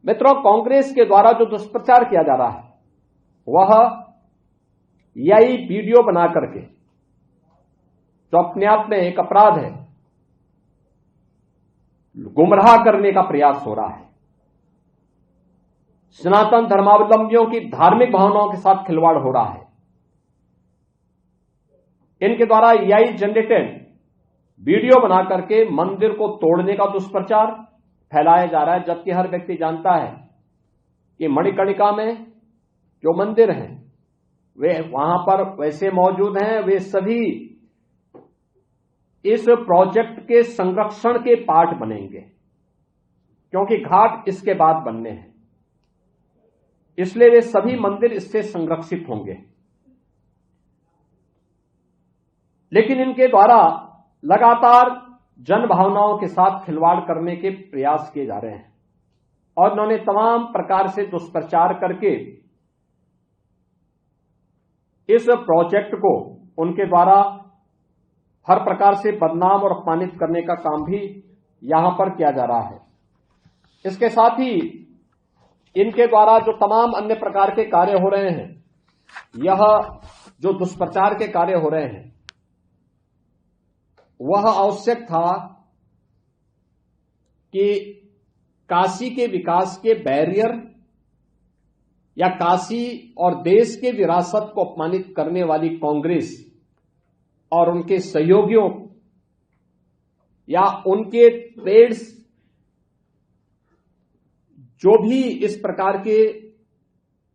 मित्रों, कांग्रेस के द्वारा जो दुष्प्रचार किया जा रहा है वह यही वीडियो बना करके, जो अपने आप में एक अपराध है, गुमराह करने का प्रयास हो रहा है। सनातन धर्मावलंबियों की धार्मिक भावनाओं के साथ खिलवाड़ हो रहा है। इनके द्वारा एआई जनरेटेड वीडियो बना करके मंदिर को तोड़ने का दुष्प्रचार फैलाया जा रहा है, जबकि हर व्यक्ति जानता है कि मणिकर्णिका में जो मंदिर हैं वे वहां पर वैसे मौजूद हैं, वे सभी इस प्रोजेक्ट के संरक्षण के पार्ट बनेंगे, क्योंकि घाट इसके बाद बनने हैं, इसलिए वे सभी मंदिर इससे संरक्षित होंगे। लेकिन इनके द्वारा लगातार जन भावनाओं के साथ खिलवाड़ करने के प्रयास किए जा रहे हैं और उन्होंने तमाम प्रकार से दुष्प्रचार करके इस प्रोजेक्ट को उनके द्वारा हर प्रकार से बदनाम और अपमानित करने का काम भी यहां पर किया जा रहा है। इसके साथ ही इनके द्वारा जो तमाम अन्य प्रकार के कार्य हो रहे हैं, यह जो दुष्प्रचार के कार्य हो रहे हैं, वह आवश्यक था कि काशी के विकास के बैरियर या काशी और देश के विरासत को अपमानित करने वाली कांग्रेस और उनके सहयोगियों या उनके ट्रेड्स, जो भी इस प्रकार के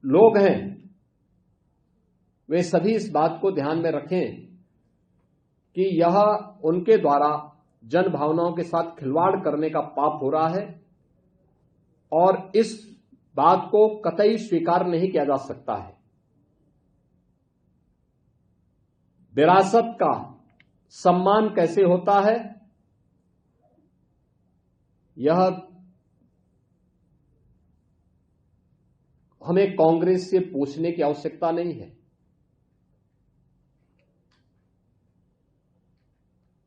लोग हैं, वे सभी इस बात को ध्यान में रखें कि यह उनके द्वारा जन भावनाओं के साथ खिलवाड़ करने का पाप हो रहा है और इस बात को कतई स्वीकार नहीं किया जा सकता है। विरासत का सम्मान कैसे होता है, यह हमें कांग्रेस से पूछने की आवश्यकता नहीं है।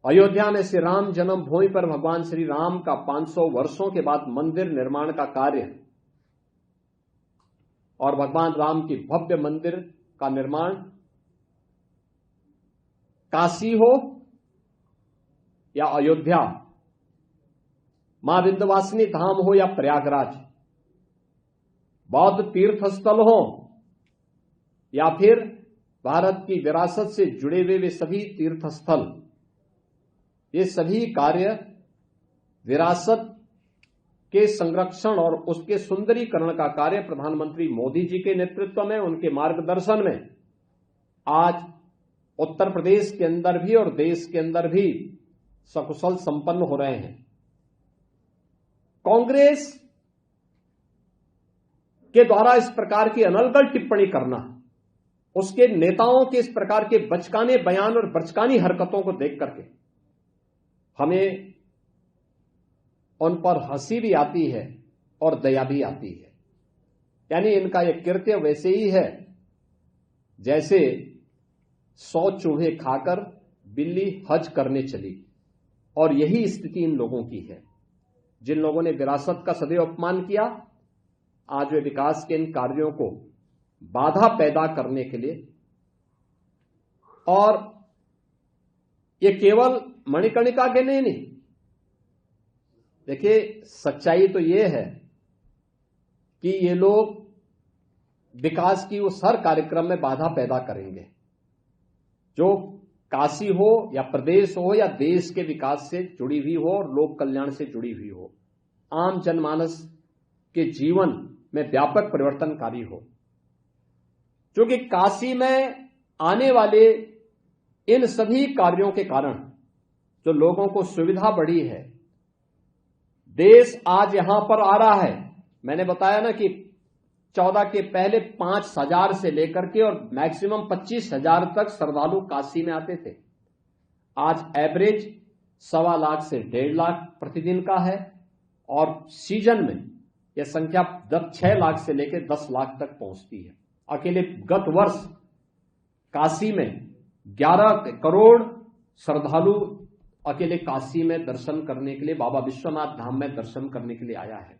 अयोध्या में श्री राम जन्मभूमि पर भगवान श्री राम का 500 वर्षों के बाद मंदिर निर्माण का कार्य और भगवान राम की भव्य मंदिर का निर्माण, काशी हो या अयोध्या, मां विंध्यवासिनी धाम हो या प्रयागराज, बौद्ध तीर्थ स्थल हो या फिर भारत की विरासत से जुड़े हुए वे सभी तीर्थ स्थल, ये सभी कार्य विरासत के संरक्षण और उसके सुंदरीकरण का कार्य प्रधानमंत्री मोदी जी के नेतृत्व में, उनके मार्गदर्शन में आज उत्तर प्रदेश के अंदर भी और देश के अंदर भी सकुशल संपन्न हो रहे हैं। कांग्रेस के द्वारा इस प्रकार की अनर्गल टिप्पणी करना, उसके नेताओं के इस प्रकार के बचकाने बयान और बचकानी हरकतों को देख करके हमें उन पर हंसी भी आती है और दया भी आती है। यानी इनका यह कृत्य वैसे ही है जैसे 100 चूहे खाकर बिल्ली हज करने चली, और यही स्थिति इन लोगों की है। जिन लोगों ने विरासत का सदैव अपमान किया, आज वे विकास के इन कार्यों को बाधा पैदा करने के लिए, और ये केवल मणिकर्णिका के नहीं। देखिए, सच्चाई तो ये है कि ये लोग विकास की उस हर कार्यक्रम में बाधा पैदा करेंगे जो काशी हो या प्रदेश हो या देश के विकास से जुड़ी हुई हो और लोक कल्याण से जुड़ी हुई हो, आम जनमानस के जीवन में व्यापक परिवर्तनकारी हो। क्योंकि काशी में आने वाले इन सभी कार्यों के कारण जो लोगों को सुविधा बढ़ी है, देश आज यहां पर आ रहा है। मैंने बताया ना कि 14 के पहले 5,000 से लेकर के और मैक्सिमम 25,000 तक श्रद्धालु काशी में आते थे। आज एवरेज 1.25 लाख से 1.5 लाख प्रतिदिन का है, और सीजन में यह संख्या 6 लाख से लेकर 10 लाख तक पहुंचती है। अकेले गत वर्ष काशी में 11 करोड़ श्रद्धालु अकेले काशी में दर्शन करने के लिए, बाबा विश्वनाथ धाम में दर्शन करने के लिए आया है।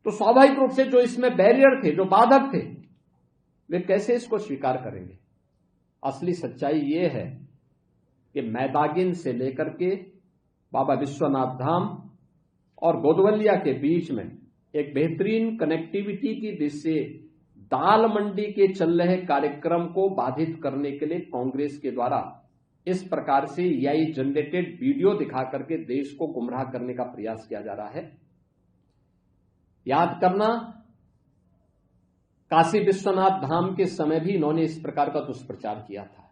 तो स्वाभाविक रूप से जो इसमें बैरियर थे, जो बाधक थे, वे कैसे इसको स्वीकार करेंगे। असली सच्चाई ये है कि मैदागिन से लेकर के बाबा विश्वनाथ धाम और गोदवलिया के बीच में एक बेहतरीन कनेक्टिविटी की दृष्टि से दाल मंडी के चल रहे कार्यक्रम को बाधित करने के लिए कांग्रेस के द्वारा इस प्रकार से एआई जनरेटेड वीडियो दिखा करके देश को गुमराह करने का प्रयास किया जा रहा है। याद करना, काशी विश्वनाथ धाम के समय भी इन्होंने इस प्रकार का दुष्प्रचार किया था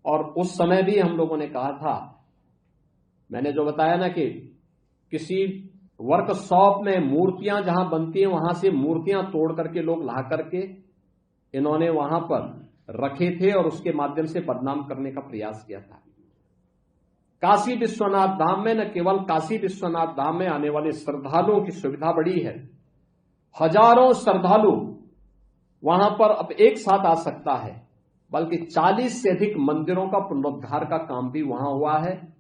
और उस समय भी हम लोगों ने कहा था, मैंने जो बताया ना कि किसी वर्कशॉप में मूर्तियां जहां बनती हैं वहां से मूर्तियां तोड़ करके लोग ला करके इन्होंने वहां पर रखे थे और उसके माध्यम से बदनाम करने का प्रयास किया था। काशी विश्वनाथ धाम में न केवल काशी विश्वनाथ धाम में आने वाले श्रद्धालुओं की सुविधा बढ़ी है, हजारों श्रद्धालु वहां पर अब एक साथ आ सकता है, बल्कि 40 से अधिक मंदिरों का पुनरुद्धार का काम भी वहां हुआ है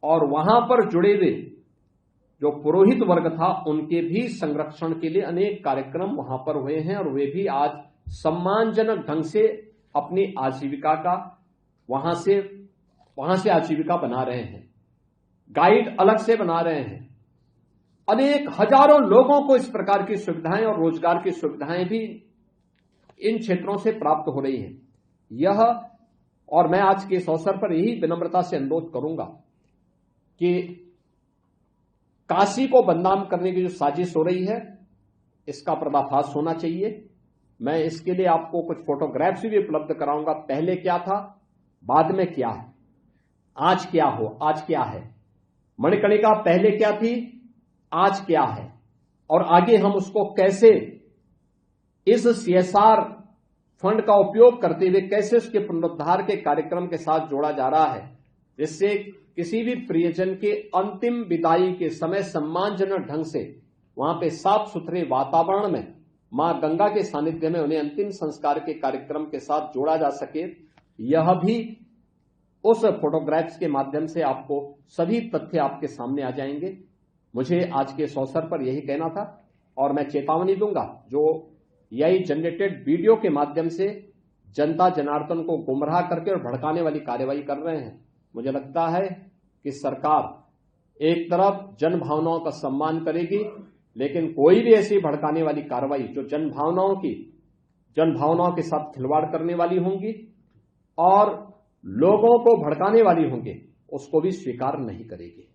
और वहां पर जुड़े हुए जो पुरोहित वर्ग था उनके भी संरक्षण के लिए अनेक कार्यक्रम वहां पर हुए हैं और वे भी आज सम्मानजनक ढंग से अपनी आजीविका का वहां से आजीविका बना रहे हैं, गाइड अलग से बना रहे हैं। अनेक हजारों लोगों को इस प्रकार की सुविधाएं और रोजगार की सुविधाएं भी इन क्षेत्रों से प्राप्त हो रही हैं। यह, और मैं आज के इस अवसर पर यही विनम्रता से अनुरोध करूंगा कि काशी को बदनाम करने की जो साजिश हो रही है इसका पर्दाफाश होना चाहिए। मैं इसके लिए आपको कुछ फोटोग्राफ्स भी उपलब्ध कराऊंगा, पहले क्या था, बाद में क्या है, आज क्या है। मणिकर्णिका पहले क्या थी, आज क्या है, और आगे हम उसको कैसे इस सीएसआर फंड का उपयोग करते हुए कैसे उसके पुनरुद्धार के कार्यक्रम के साथ जोड़ा जा रहा है, जिससे किसी भी प्रियजन के अंतिम विदाई के समय सम्मानजनक ढंग से वहां पे साफ सुथरे वातावरण में मां गंगा के सानिध्य में उन्हें अंतिम संस्कार के कार्यक्रम के साथ जोड़ा जा सके। यह भी उस फोटोग्राफ्स के माध्यम से आपको सभी तथ्य आपके सामने आ जाएंगे। मुझे आज के इस अवसर पर यही कहना था और मैं चेतावनी दूंगा जो एआई जनरेटेड वीडियो के माध्यम से जनता जनार्दन को गुमराह करके और भड़काने वाली कार्यवाही कर रहे हैं। मुझे लगता है कि सरकार एक तरफ जन भावनाओं का सम्मान करेगी, लेकिन कोई भी ऐसी भड़काने वाली कार्रवाई जो जन भावनाओं के साथ खिलवाड़ करने वाली होंगी और लोगों को भड़काने वाली होंगी, उसको भी स्वीकार नहीं करेगी।